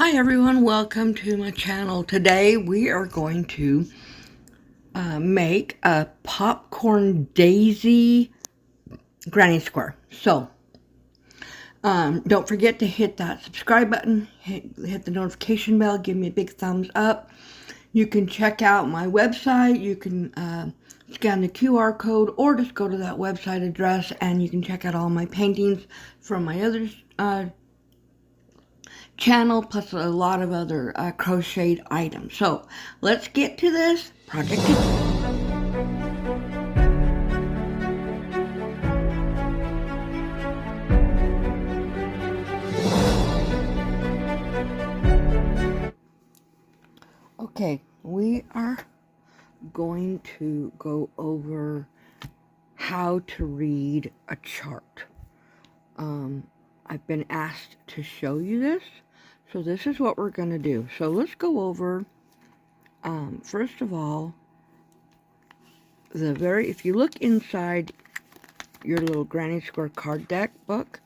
Hi everyone, welcome to my channel. Today we are going to make a popcorn daisy granny square. So don't forget to hit that subscribe button, hit the notification bell, give me a big thumbs up. You can check out my website, you can scan the QR code or just go to that website address and you can check out all my paintings from my other channel, plus a lot of other crocheted items. So let's get to this project. Okay, we are going to go over how to read a chart. I've been asked to show you this, so this is what we're going to do. So let's go over, first of all, if you look inside your little Granny Square card deck book,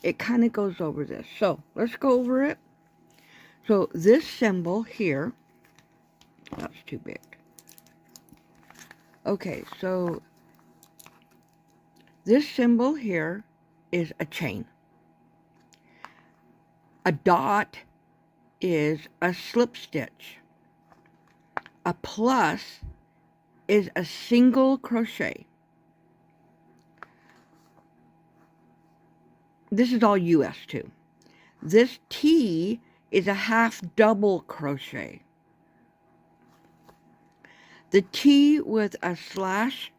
it kind of goes over this. So let's go over it. So this symbol here, that's too big. Okay, so this symbol here is a chain. A dot is a slip stitch. A plus is a single crochet. This is all US too. This T is a half double crochet. The T with a slash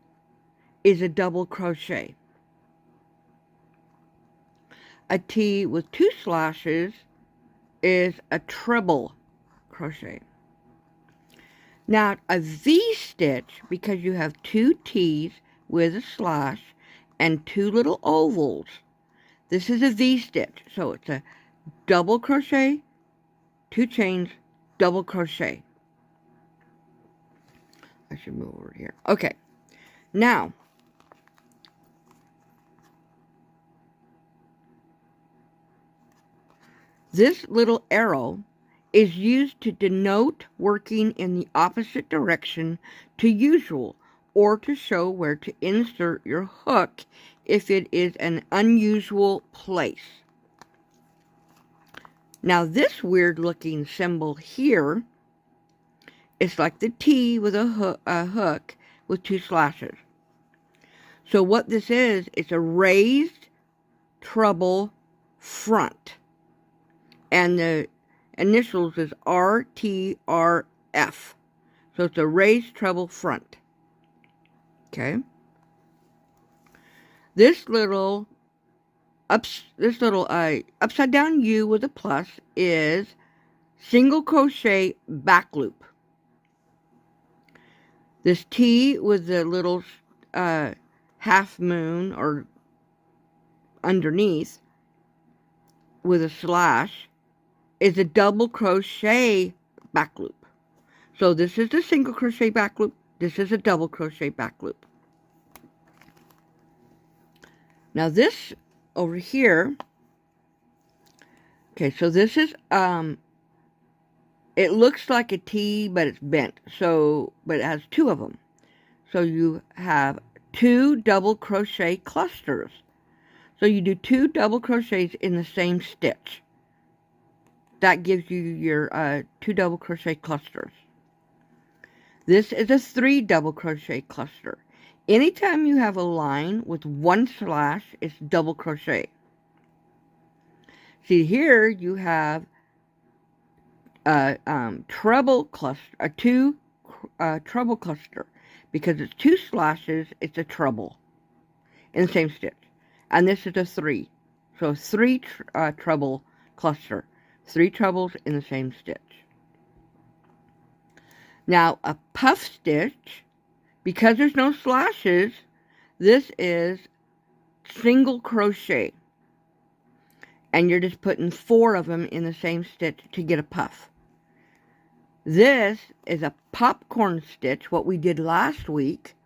is a double crochet. A T with two slashes is a treble crochet. Now a V stitch, because you have two T's with a slash and two little ovals, this is a V stitch. So it's a double crochet, two chains, double crochet. I should move over here. Okay, now this little arrow is used to denote working in the opposite direction to usual, or to show where to insert your hook if it is an unusual place. Now this weird looking symbol here, it's like the T with a hook with two slashes. So what this is, it's a raised treble front. And the initials is RTRF. So it's a raised treble front. Okay. This little upside down U with a plus is single crochet back loop. This T with the little half moon or underneath with a slash is a double crochet back loop. So this is a single crochet back loop. This is a double crochet back loop. Now this over here, okay, so this is, it looks like a T, but it's bent. So, but it has two of them. So you have two double crochet clusters. So you do two double crochets in the same stitch. That gives you your two double crochet clusters. This is a 3 double crochet cluster. Anytime you have a line with one slash, it's double crochet. See here you have a treble cluster, a 2 treble cluster. Because it's 2 slashes, it's a treble in the same stitch. And this is a 3. So 3 treble cluster. 3 trebles in the same stitch. Now a puff stitch, because there's no slashes, this is single crochet. And you're just putting 4 of them in the same stitch to get a puff. This is a popcorn stitch, what we did last week,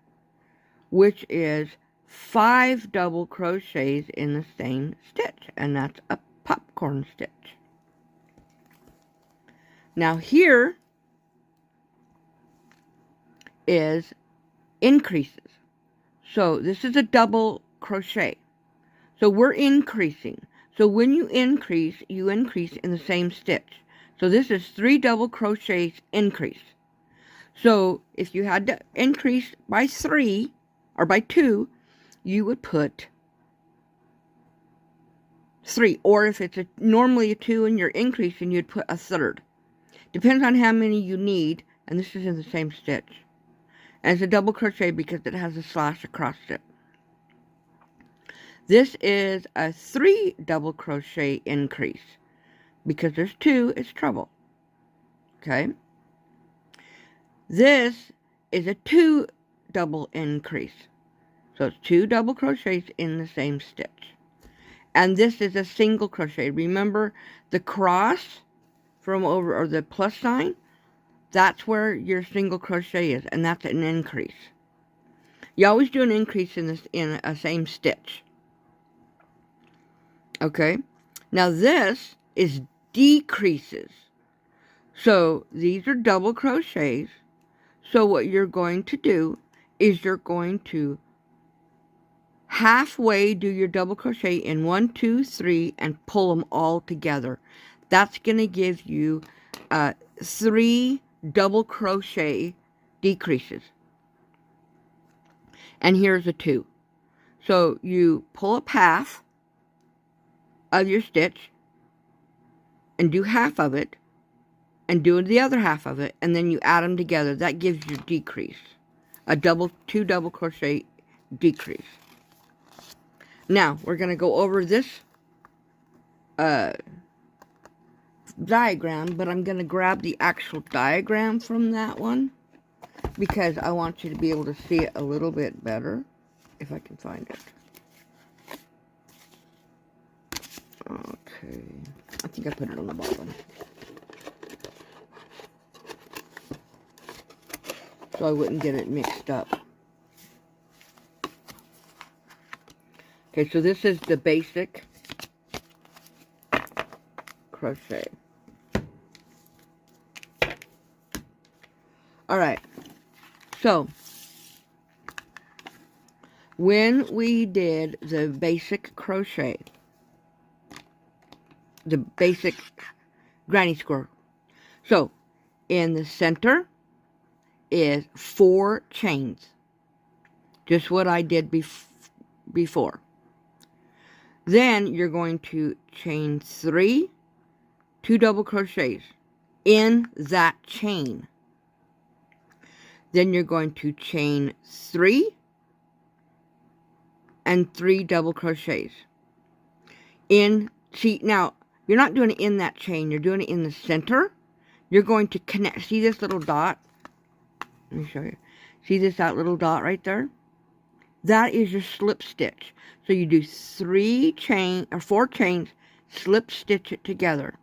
which is 5 double crochets in the same stitch, and that's a popcorn stitch. Now here is increases. So this is a double crochet. So we're increasing. So when you increase in the same stitch. So this is 3 double crochets increase. So if you had to increase by 3 or by 2, you would put 3. Or if it's normally a 2 and you're increasing, you'd put a third. Depends on how many you need, and this is in the same stitch. And it's a double crochet because it has a slash across it. This is a 3 double crochet increase. Because there's 2, it's treble. Okay? This is a 2 double increase. So it's 2 double crochets in the same stitch. And this is a single crochet. Remember the cross from over, or the plus sign? That's where your single crochet is, and that's an increase. You always do an increase in a same stitch. Okay? Now this is decreases. So these are double crochets. So what you're going to do is you're going to halfway do your double crochet in 1, 2, 3 and pull them all together. That's going to give you 3 double crochet decreases. And here's a 2. So you pull up half of your stitch and do half of it and do the other half of it, and then you add them together. That gives you decrease. A 2 double crochet decrease. Now, we're going to go over this diagram, but I'm going to grab the actual diagram from that one because I want you to be able to see it a little bit better, if I can find it. Okay, I think I put it on the bottom. So I wouldn't get it mixed up. Okay, so this is the basic crochet. Alright, so when we did the basic crochet, the basic granny square, so in the center is 4 chains, just what I did before. Then you're going to chain 3, 2 double crochets in that chain. Then you're going to chain 3 and 3 double crochets in. See, now you're not doing it in that chain, you're doing it in the center. You're going to connect. See this little dot? Let me show you. See that little dot right there? That is your slip stitch. So you do 4 chains, slip stitch it together.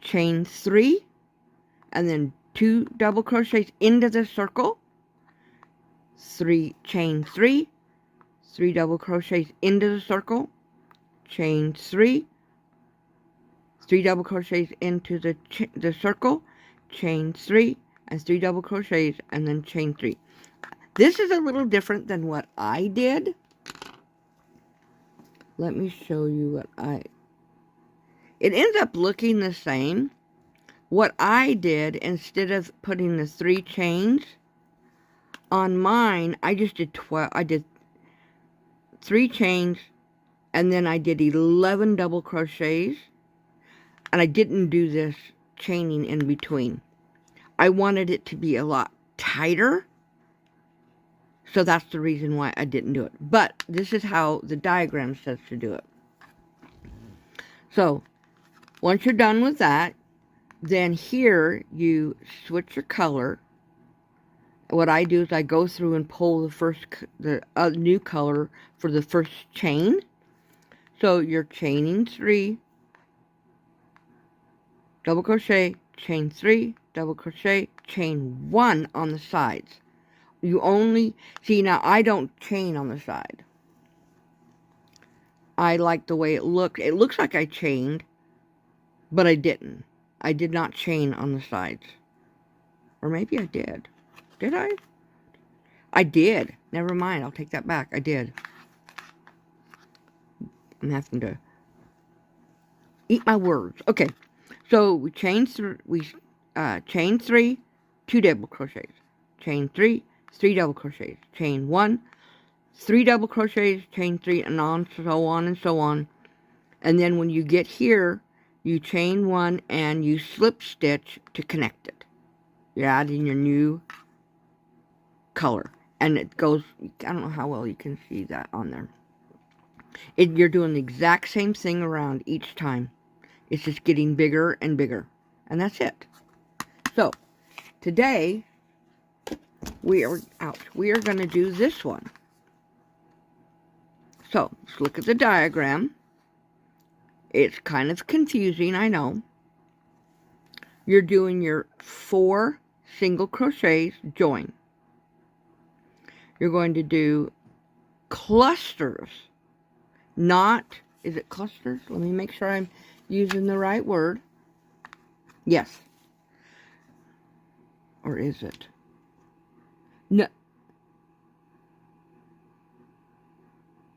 Chain 3, and then 2 double crochets into the circle. 3, chain 3, 3 double crochets into the circle. Chain 3, 3 double crochets into the circle. Chain 3, and 3 double crochets, and then chain 3. This is a little different than what I did. Let me show you what it ends up looking the same. What I did, instead of putting the 3 chains on mine, I just did 12. I did 3 chains, and then I did 11 double crochets, and I didn't do this chaining in between. I wanted it to be a lot tighter, so that's the reason why I didn't do it. But this is how the diagram says to do it. So once you're done with that, then here you switch your color. What I do is I go through and pull the new color for the first chain. So you're chaining 3, double crochet, chain 3, double crochet, chain 1 on the sides. You only, see now I don't chain on the side. I like the way it looks. It looks like I chained, but I didn't. I did not chain on the sides. Or maybe I did. Did I? I did. Never mind. I'll take that back. I did. I'm having to eat my words. Okay. So we chain chain 3, 2 double crochets. Chain 3, 3 double crochets. Chain 1, 3 double crochets, chain 3, and on, so on and so on. And then when you get here, you chain 1 and you slip stitch to connect it. You're adding your new color. And it goes, I don't know how well you can see that on there. You're doing the exact same thing around each time. It's just getting bigger and bigger. And that's it. So, today, we are going to do this one. So, let's look at the diagram. It's kind of confusing, I know. You're doing your 4 single crochets, join. You're going to do clusters, not, is it clusters? Let me make sure I'm using the right word. Yes. Or is it? No.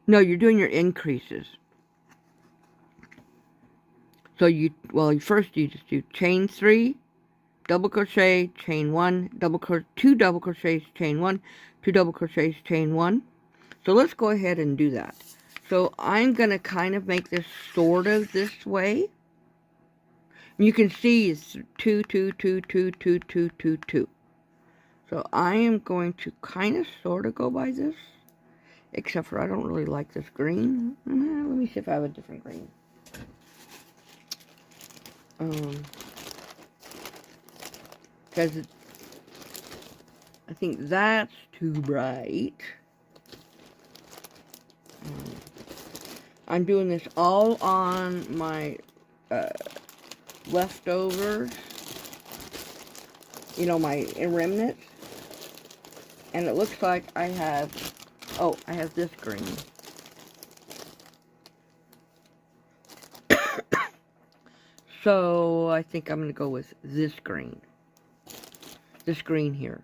No, you're doing your increases. So first you just do chain 3, double crochet, chain 1, 2 double crochets, chain 1, 2 double crochets, chain 1. So let's go ahead and do that. So I'm going to kind of make this sort of this way. You can see it's 2, 2, 2, 2, 2, 2, 2, 2. So I am going to kind of sort of go by this. Except for I don't really like this green. Let me see if I have a different green. Because I think that's too bright. I'm doing this all on my leftovers, you know, my remnants. And it looks like I have, I have this green. So I think I'm going to go with this green. This green here.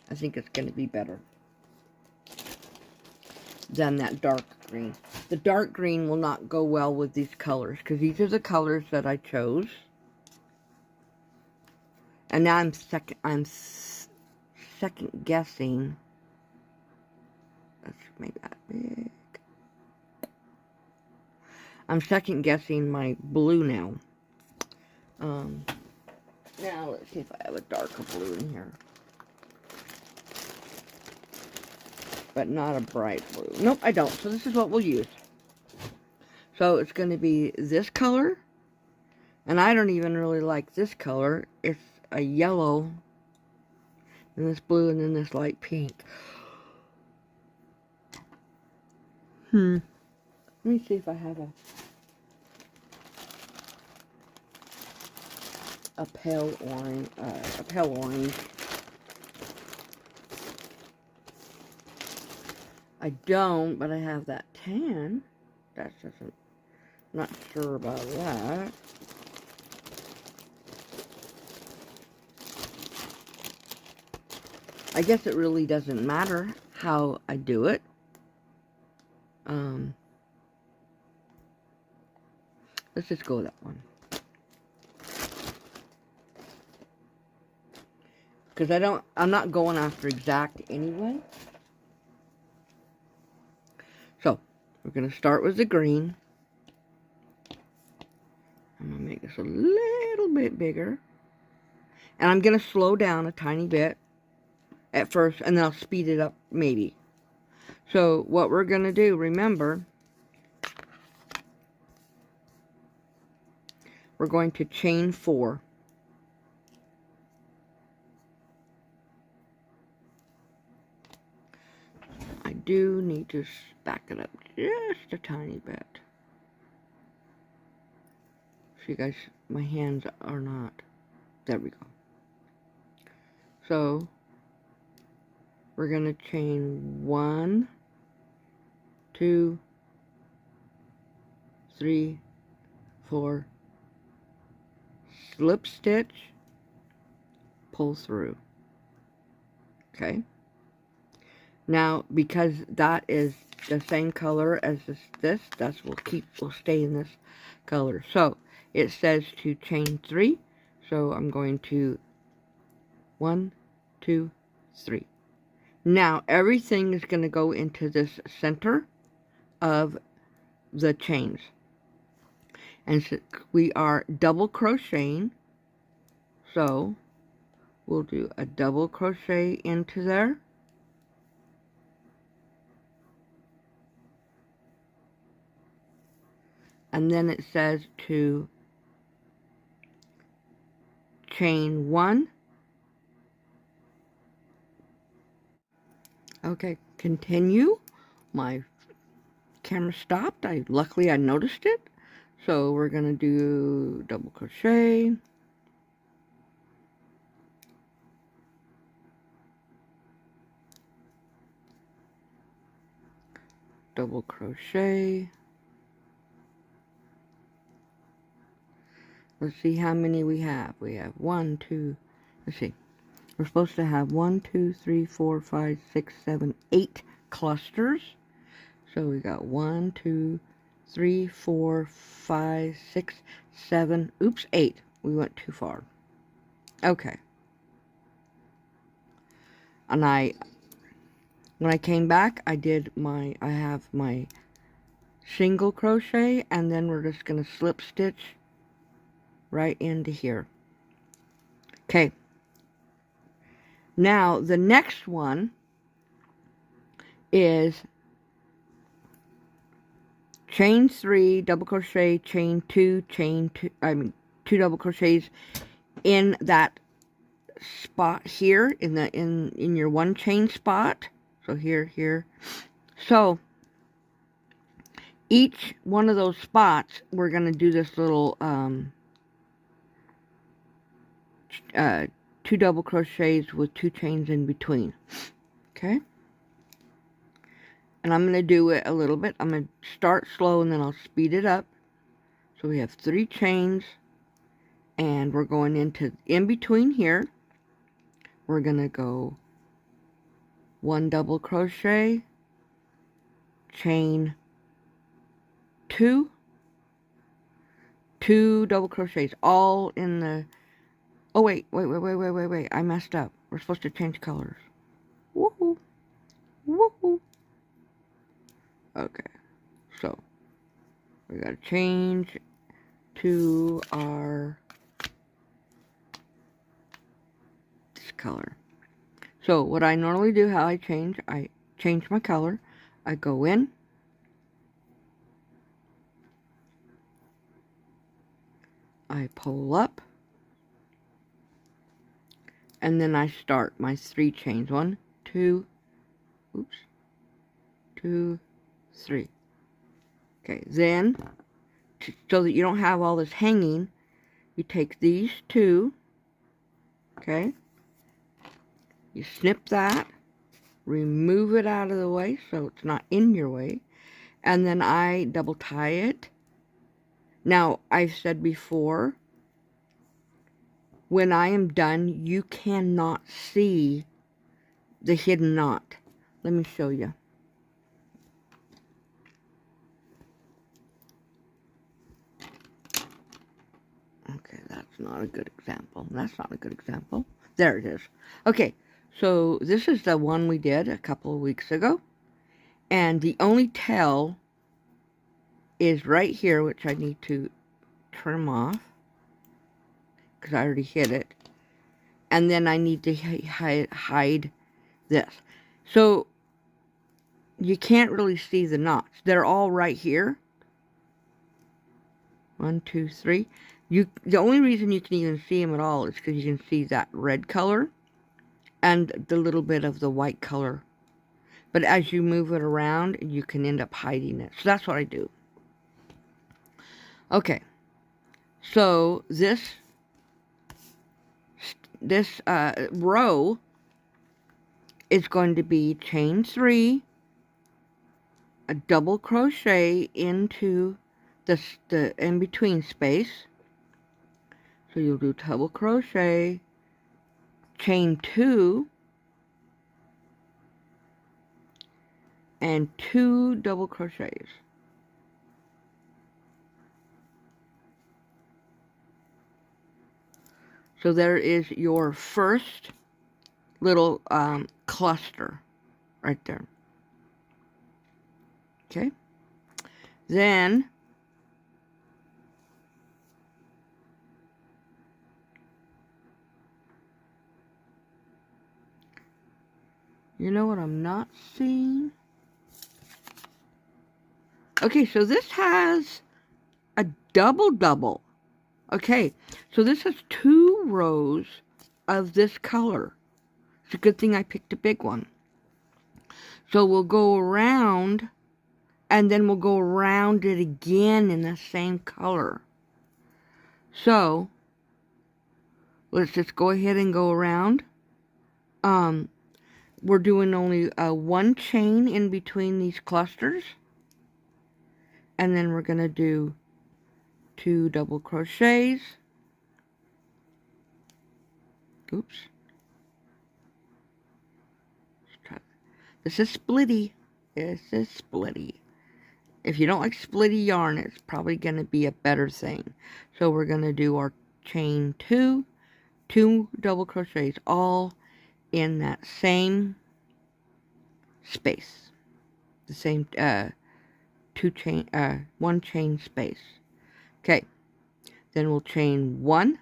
I think it's going to be better than that dark green. The dark green will not go well with these colors because these are the colors that I chose. And now I'm second guessing. Let's make that big. I'm second guessing my blue now. Now let's see if I have a darker blue in here. But not a bright blue. Nope, I don't. So this is what we'll use. So it's going to be this color. And I don't even really like this color. It's a yellow. And this blue and then this light pink. Let me see if I have a pale orange. I don't, but I have that tan. That's just not sure about that. I guess it really doesn't matter how I do it. Let's just go with that one. Because I'm not going after exact anyway. So, we're going to start with the green. I'm going to make this a little bit bigger. And I'm going to slow down a tiny bit at first, and then I'll speed it up maybe. So, what we're going to do, remember, we're going to chain 4. I do need to back it up just a tiny bit. So you guys, my hands are not, there we go. So, we're going to chain 1, 2, 3, 4, slip stitch, pull through. Okay. Now, because that is the same color as this, will stay in this color. So it says to chain 3. So I'm going to 1, 2, 3. Now everything is going to go into this center of the chains. And so we are double crocheting. So we'll do a double crochet into there. And then it says to chain 1. Okay, continue. My camera stopped. Luckily I noticed it. So we're going to do double crochet. Double crochet. Let's see how many we have. We have 1, 2, let's see. We're supposed to have 1, 2, 3, 4, 5, 6, 7, 8 clusters. So we got 1, 2, 3, 4, 5, 6, 7, oops, 8. We went too far. Okay. And when I came back, I have my single crochet, and then we're just going to slip stitch right into here. Okay. Now, the next one is chain 3, double crochet, chain 2, chain 2, 2 double crochets in that spot here, in your 1 chain spot. So here. So each one of those spots, we're going to do this little 2 double crochets with 2 chains in between. Okay. And I'm going to do it a little bit. I'm going to start slow and then I'll speed it up. So we have 3 chains, and we're going in between here. We're going to go 1 double crochet, chain 2, 2 double crochets, all in the, oh wait, I messed up. We're supposed to change colors. Woohoo, woohoo. Okay, so we gotta change to this color. So what I normally do, how I change my color. I go in, I pull up, and then I start my 3 chains. 1, 2, oops, 2, 3. Okay, then, so that you don't have all this hanging, you take these 2, okay, you snip that, remove it out of the way so it's not in your way, and then I double tie it. Now, I've said before, when I am done, you cannot see the hidden knot. Let me show you. Okay, that's not a good example. That's not a good example. There it is. Okay, so this is the one we did a couple of weeks ago. And the only tail is right here, which I need to trim off because I already hid it. And then I need to hide this. So you can't really see the knots. They're all right here. 1, 2, 3. The only reason you can even see them at all is because you can see that red color and the little bit of the white color. But as you move it around, you can end up hiding it. So that's what I do. Okay. So this row is going to be chain 3, a double crochet into the in-between space. So you'll do double crochet, chain 2, and 2 double crochets. So there is your first little cluster right there. Okay. Then you know what I'm not seeing? Okay, so this has a double. Okay, so this has 2 rows of this color. It's a good thing I picked a big one. So we'll go around, and then we'll go around it again in the same color. So let's just go ahead and go around. We're doing only 1 chain in between these clusters, and then we're going to do 2 double crochets. Oops. This is splitty. This is splitty. If you don't like splitty yarn, it's probably going to be a better thing. So we're going to do our chain 2, 2 double crochets, all in that same space. The same 1 chain space. Okay. Then we'll chain 1,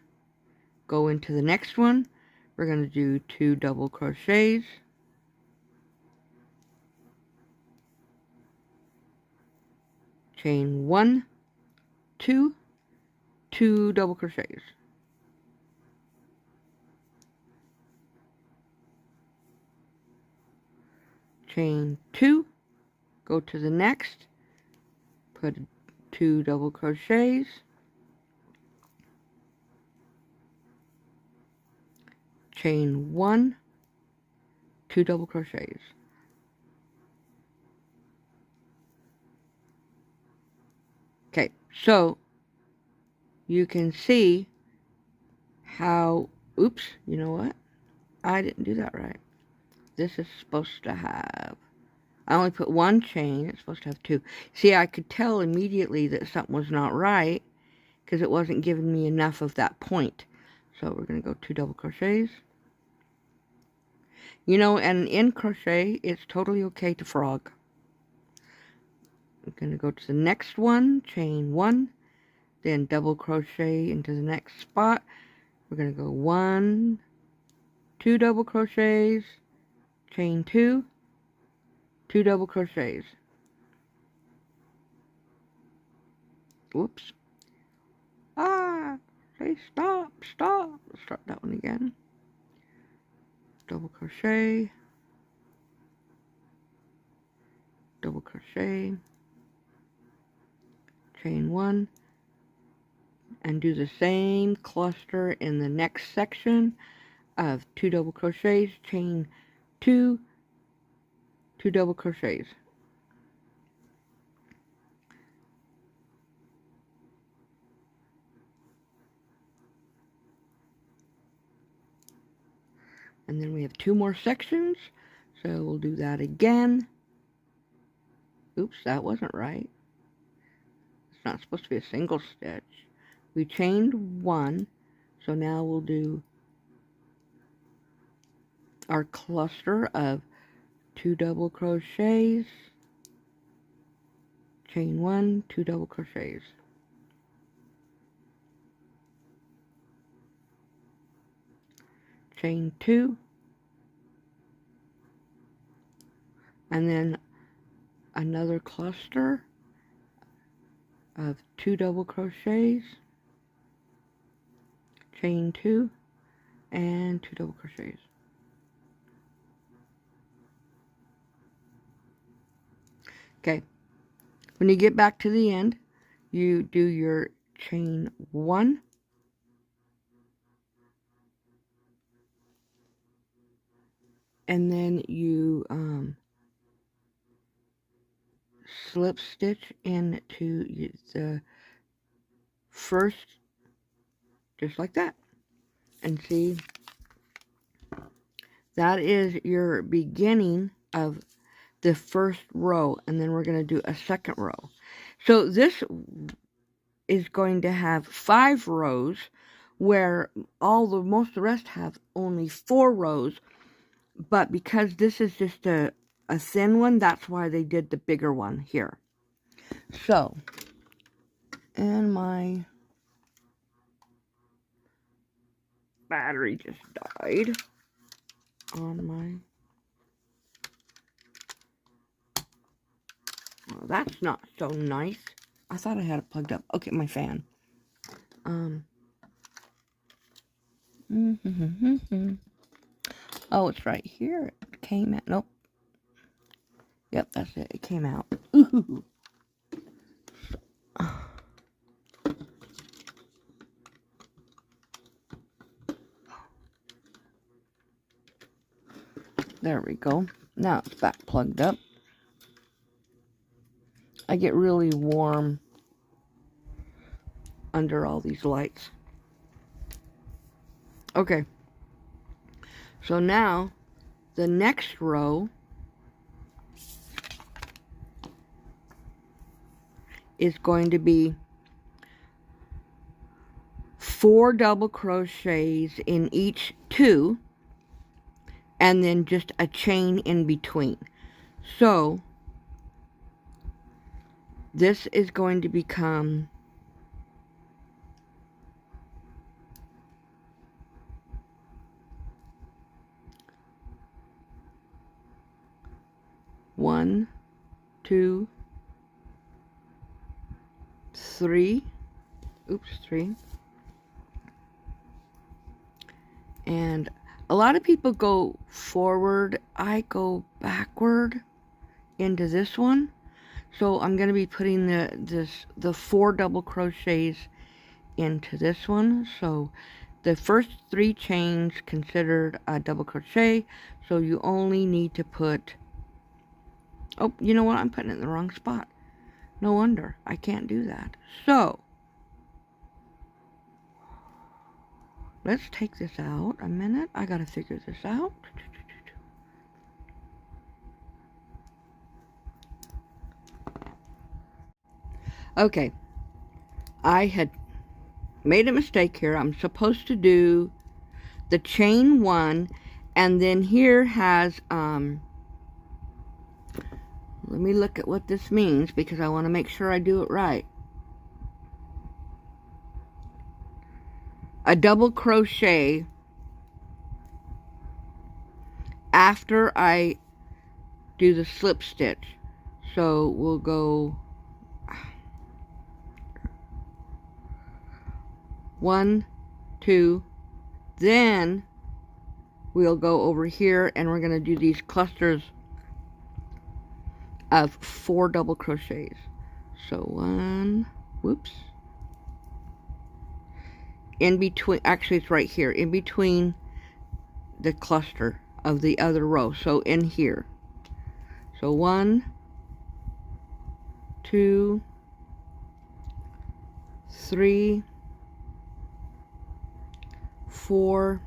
go into the next one. We're going to do 2 double crochets. Chain 1, 2, 2 double crochets. Chain 2, go to the next, put 2 double crochets. Chain 1, 2 double crochets. Okay, so you can see how, oops, you know what? I didn't do that right. This is supposed to have, I only put 1 chain, it's supposed to have 2. See, I could tell immediately that something was not right because it wasn't giving me enough of that point. So we're going to go 2 double crochets. You know, and in crochet, it's totally okay to frog. I'm going to go to the next one, chain 1, then double crochet into the next spot. We're going to go 1, 2 double crochets, chain 2, 2 double crochets. Whoops. Say stop. Let's start that one again. Double crochet, double crochet, chain 1, and do the same cluster in the next section of 2 double crochets, chain 2, 2 double crochets. And then we have 2 more sections, so we'll do that again. Oops, that wasn't right. It's not supposed to be a single stitch. We chained 1, so now we'll do our cluster of 2 double crochets, chain 1, 2 double crochets. Chain 2, and then another cluster of 2 double crochets, chain 2, and 2 double crochets. Okay, when you get back to the end, you do your chain 1, and then you slip stitch into the first, just like that. And see, that is your beginning of the first row, and then we're going to do a second row. So this is going to have 5 rows, where most of the rest have only 4 rows, but because this is just a thin one, that's why they did the bigger one here. So, and my battery just died on my... Well, that's not so nice. I thought I had it plugged up. Okay, my fan. Oh, it's right here. It came out. Nope. Yep, that's it. It came out. Ooh. There we go. Now it's back plugged up. I get really warm under all these lights. Okay. So now, the next row is going to be 4 double crochets in each 2, and then just a chain in between. So this is going to become 1, 2, 3. Oops, 3. And a lot of people go forward. I go backward into this one. So I'm going to be putting the 4 double crochets into this one. So the first 3 chains considered a double crochet. So you only need to put... Oh, you know what? I'm putting it in the wrong spot. No wonder. I can't do that. So let's take this out a minute. I got to figure this out. Okay. I had made a mistake here. I'm supposed to do the chain 1, and then here has, let me look at what this means, because I want to make sure I do it right. A double crochet after I do the slip stitch. So we'll go 1, 2, then we'll go over here and we're going to do these clusters of 4 double crochets. So 1, whoops, in between, actually it's right here, in between the cluster of the other row, so in here. So 1, 2, 3, 4,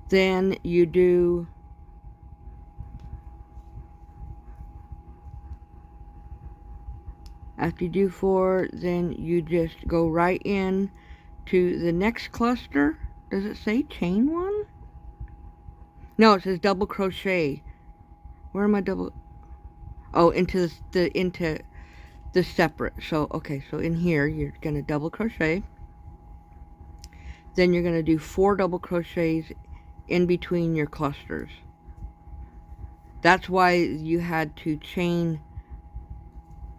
then you do after you do 4, then you just go right in to the next cluster. Does it say chain 1? No, it says double crochet. Where am I double? Oh, into the separate. So okay, so in here you're gonna double crochet. Then you're gonna do 4 double crochets in between your clusters. That's why you had to chain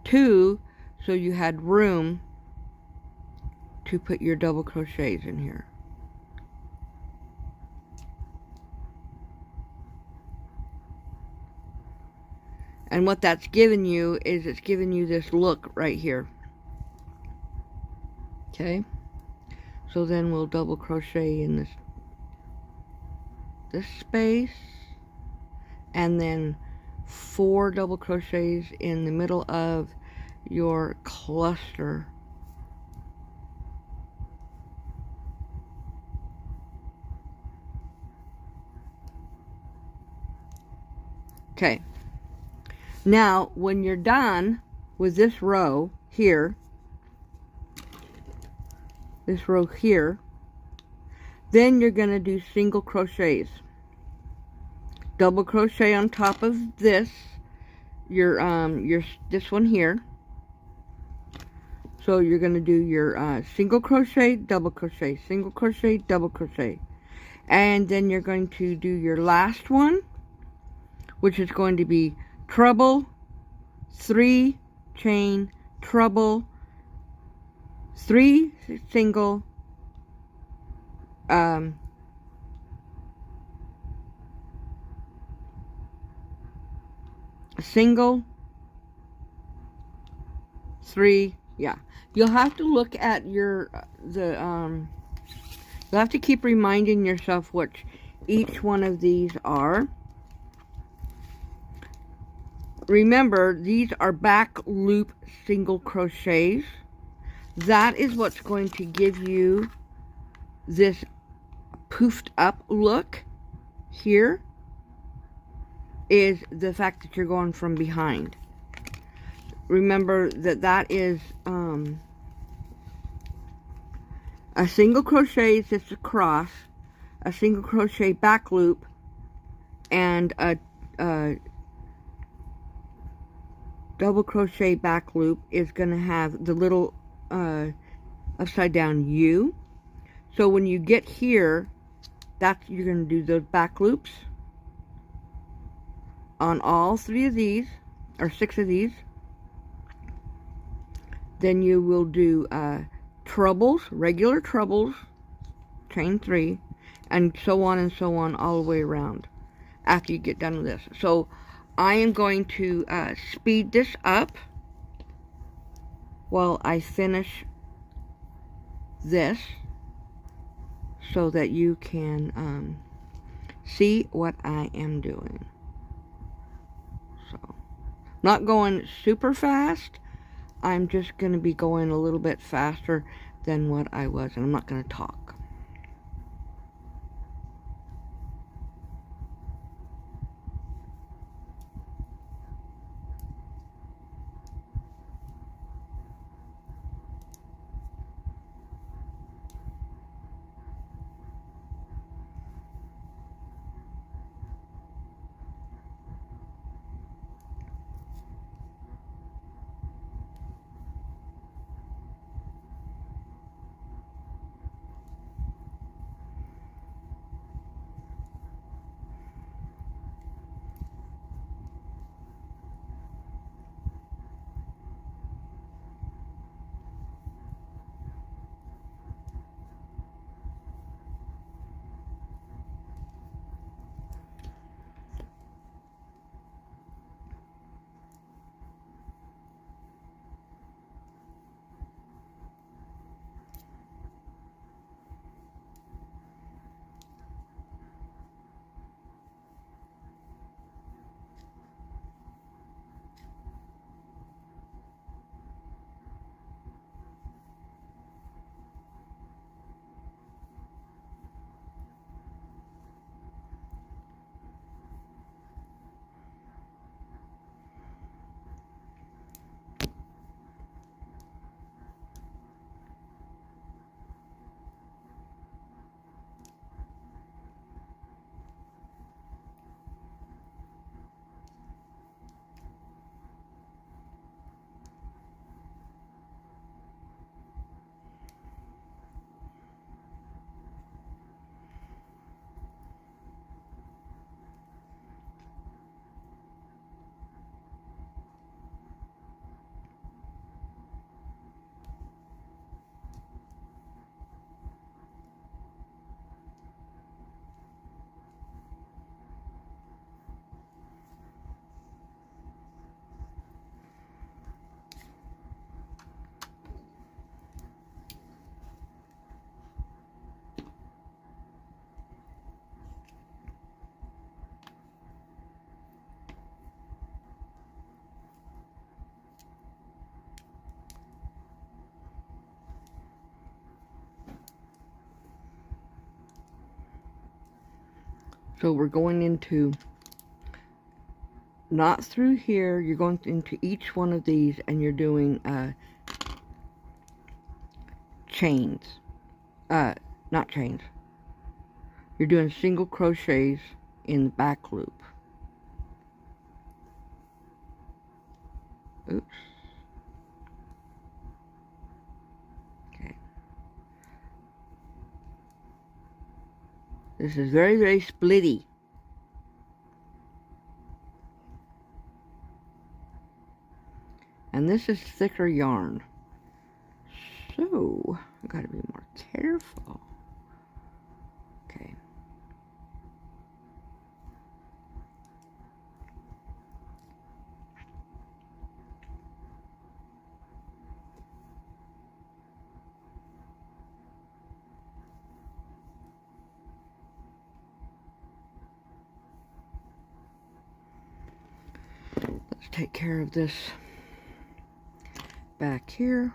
2, so you had room to put your double crochets in here. And what that's given you is it's given you this look right here. Okay? So then we'll double crochet in this space, and then 4 double crochets in the middle of your cluster Okay. Now, when you're done with this row here, then you're going to do single crochets. Double crochet on top of this, this one here. So you're going to do your single crochet, double crochet, single crochet, double crochet. And then you're going to do your last one, which is going to be treble, 3 chain, treble, 3 single, single, 3, yeah. You'll have to look at your, you'll have to keep reminding yourself what each one of these are. Remember, these are back loop single crochets. That is what's going to give you this poofed up look here, is the fact that you're going from behind. Remember that that is a single crochet is just across, a single crochet back loop, and a double crochet back loop is going to have the little upside down U. So when you get here, you're going to do those back loops on all 3 of these, or 6 of these. Then you will do trebles, regular trebles, chain 3, and so on all the way around after you get done with this. So I am going to speed this up while I finish this so that you can see what I am doing. So, not going super fast. I'm just going to be going a little bit faster than what I was, and I'm not going to talk. So we're going into not through here. You're going into each one of these and you're doing chains. Not chains. You're doing single crochets in the back loop. Oops. Okay. This is very, very splitty. And this is thicker yarn. So, I've got to be more careful. Okay. Let's take care of this back here.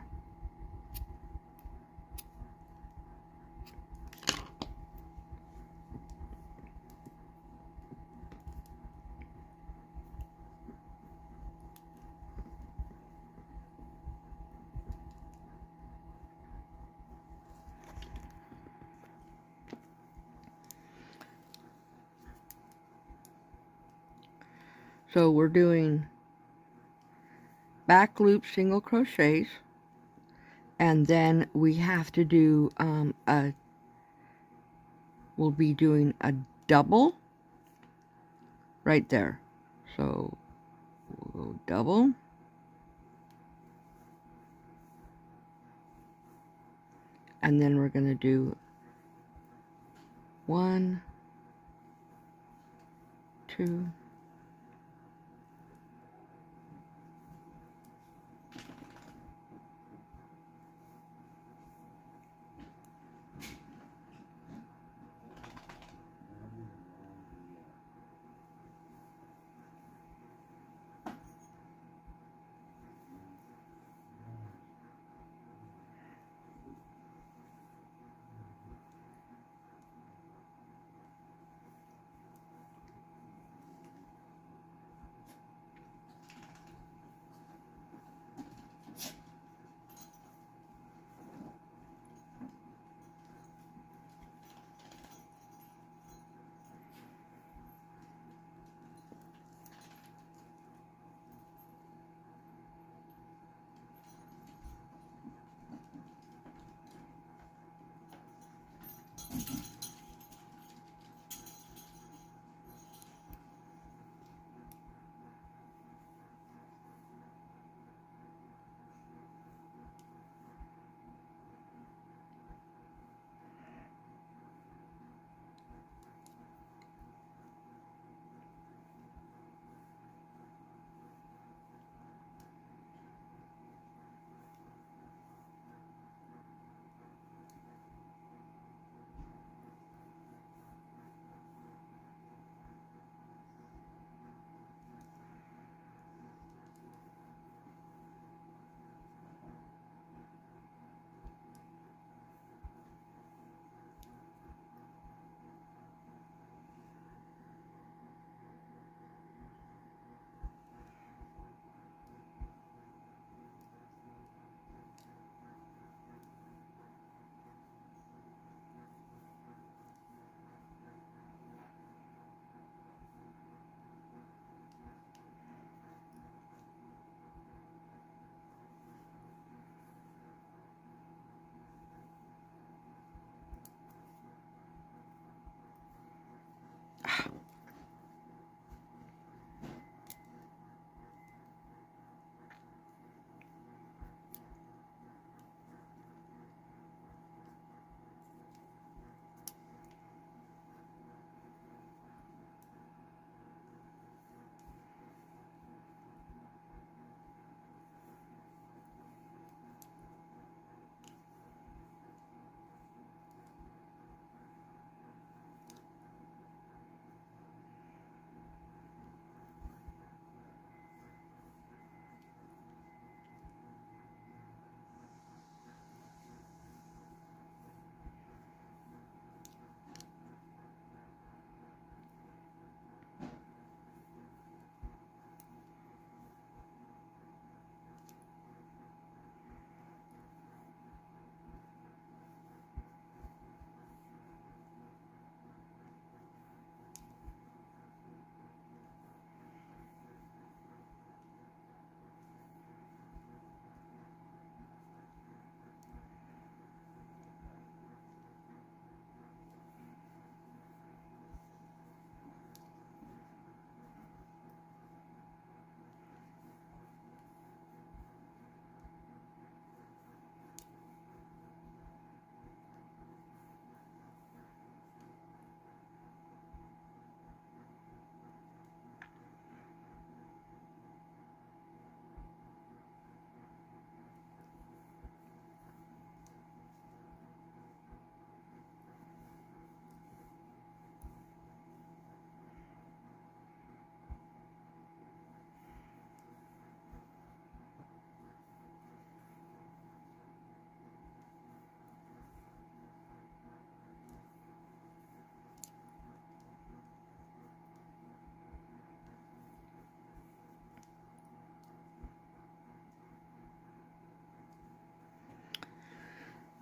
So we're doing back loop single crochets, and then we have to do we'll be doing a double right there. So we'll go double, and then we're going to do 1, 2,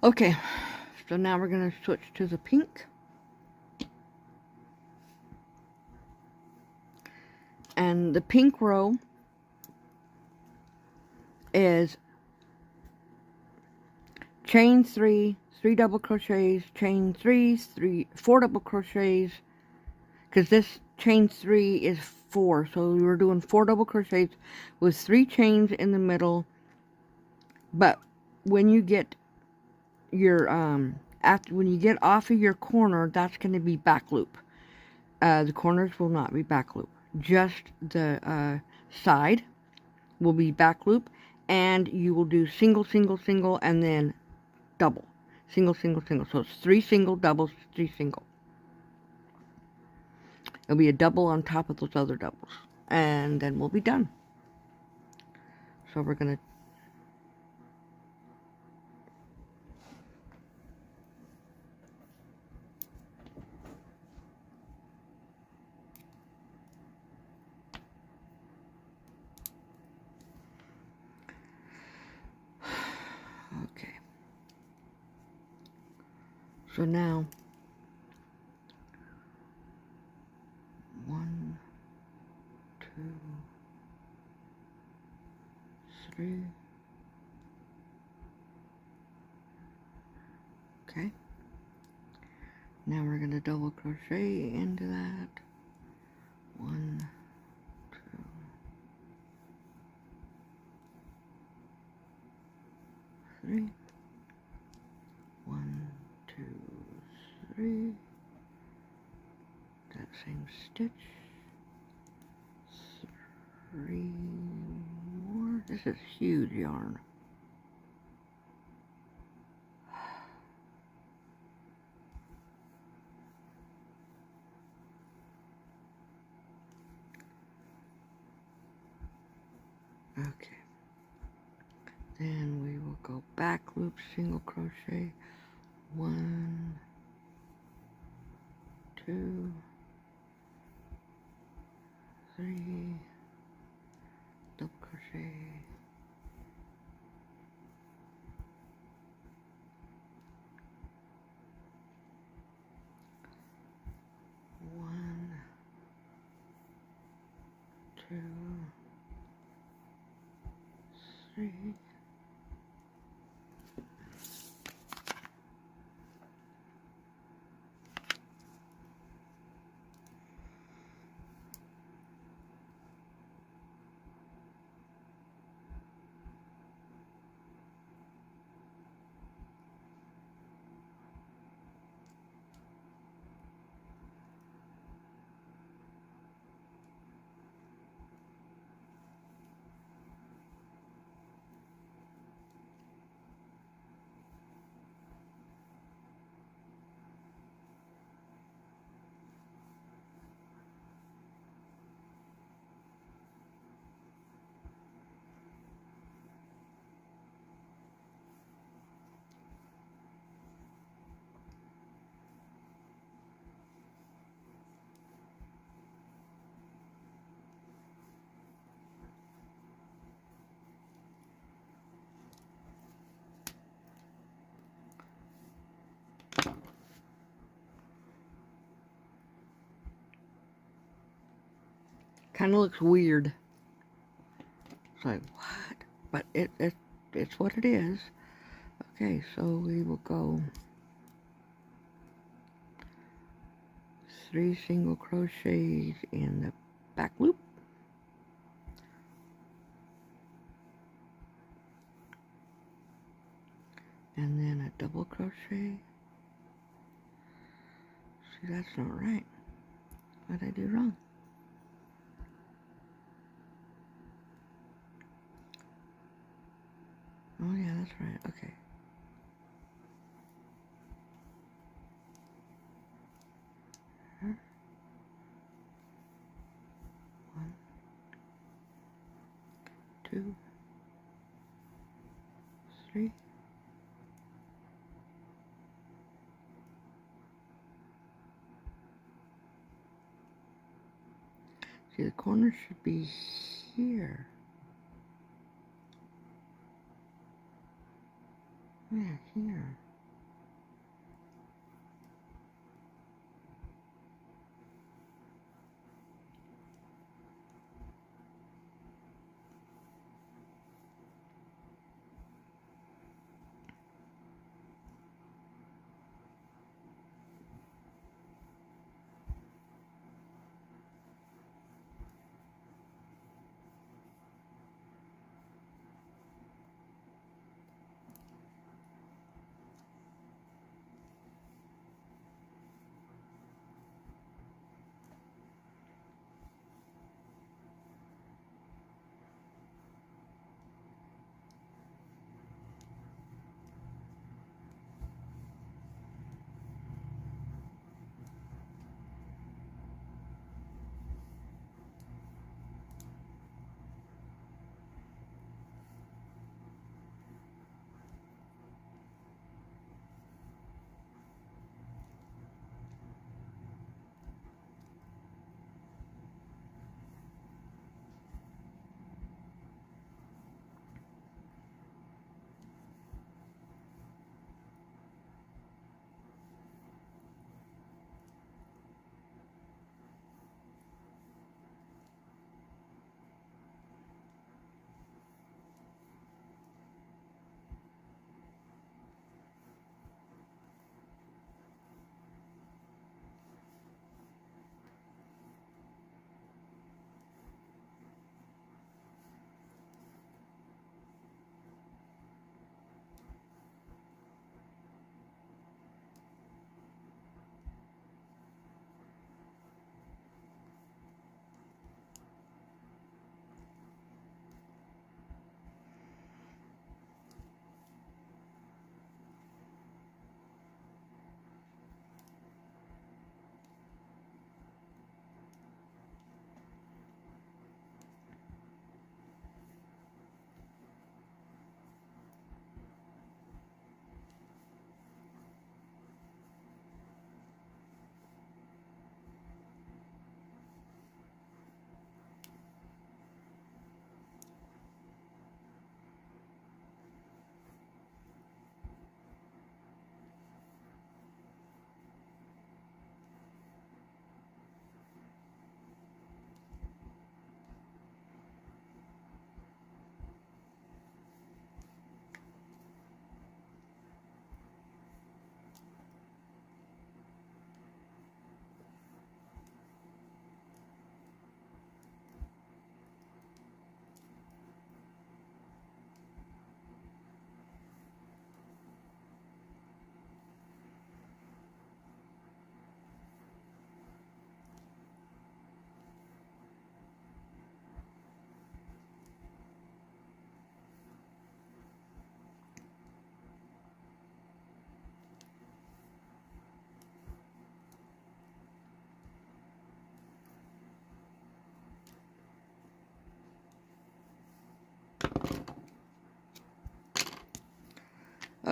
Okay, so now we're going to switch to the pink. And the pink row is chain 3, 3 double crochets, chain 3, 4 double crochets, because this chain 3 is 4, so we're doing 4 double crochets with 3 chains in the middle. But when you get your when you get off of your corner, that's going to be back loop. The corners will not be back loop, just the side will be back loop, and you will do single, single, single, and then double, single, single, single. So it's 3 single, doubles, 3 single. It'll be a double on top of those other doubles, and then we'll be done. So we're gonna okay. So now 1, 2, 3. Okay. Now we're gonna double crochet into that. 1, 2, 3. 1, 2, 3. That same stitch. 3 more. This is huge yarn. Okay. Then we will go back loop, single crochet, 1, 2, 3, double crochet, 1, 2, 3. Kind of looks weird. It's like, what? But it's what it is. Okay, so we will go 3 single crochets in the back loop. And then a double crochet. See, that's not right. What did I do wrong? Oh yeah, that's right. Okay. Here. 1, 2, 3. See, the corner should be here. Yeah, here.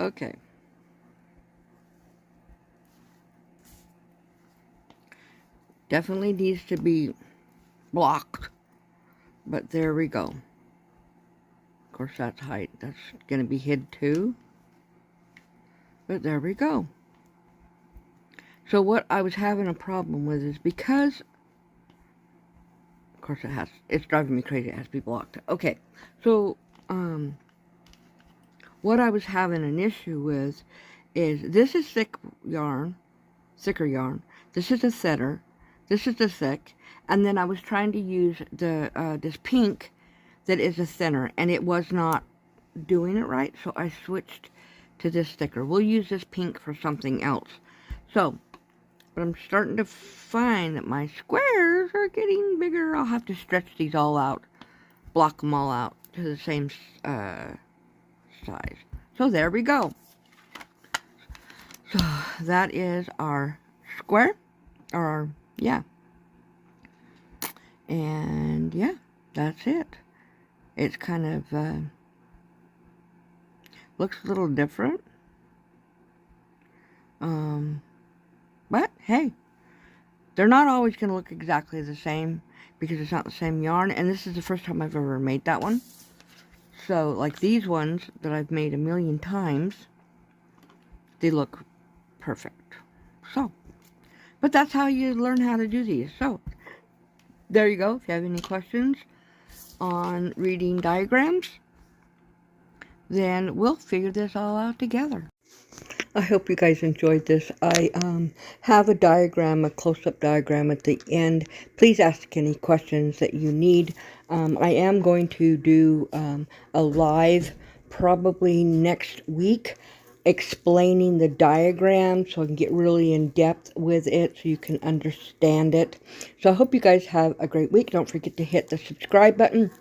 Okay. Definitely needs to be blocked. But there we go. Of course, that's height. That's going to be hid too. But there we go. So what I was having a problem with is because, of course it's driving me crazy. It has to be blocked. Okay. So, what I was having an issue with is this is thicker yarn. This is a thinner. This is the thick. And then I was trying to use the this pink that is a thinner, and it was not doing it right, so I switched to this thicker. We'll use this pink for something else. So, but I'm starting to find that my squares are getting bigger. I'll have to stretch these all out, block them all out to the same size. So there we go. So that is our square, or yeah. And yeah, that's it. It's kind of looks a little different. But hey, they're not always going to look exactly the same because it's not the same yarn. And this is the first time I've ever made that one. So like these ones that I've made a million times, they look perfect. So, but that's how you learn how to do these. So there you go. If you have any questions on reading diagrams, then we'll figure this all out together. I hope you guys enjoyed this. I have a diagram, a close-up diagram at the end. Please ask any questions that you need. I am going to do a live probably next week explaining the diagram so I can get really in depth with it so you can understand it. So I hope you guys have a great week. Don't forget to hit the subscribe button.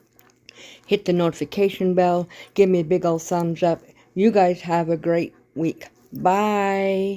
Hit the notification bell. Give me a big old thumbs up. You guys have a great week. Bye.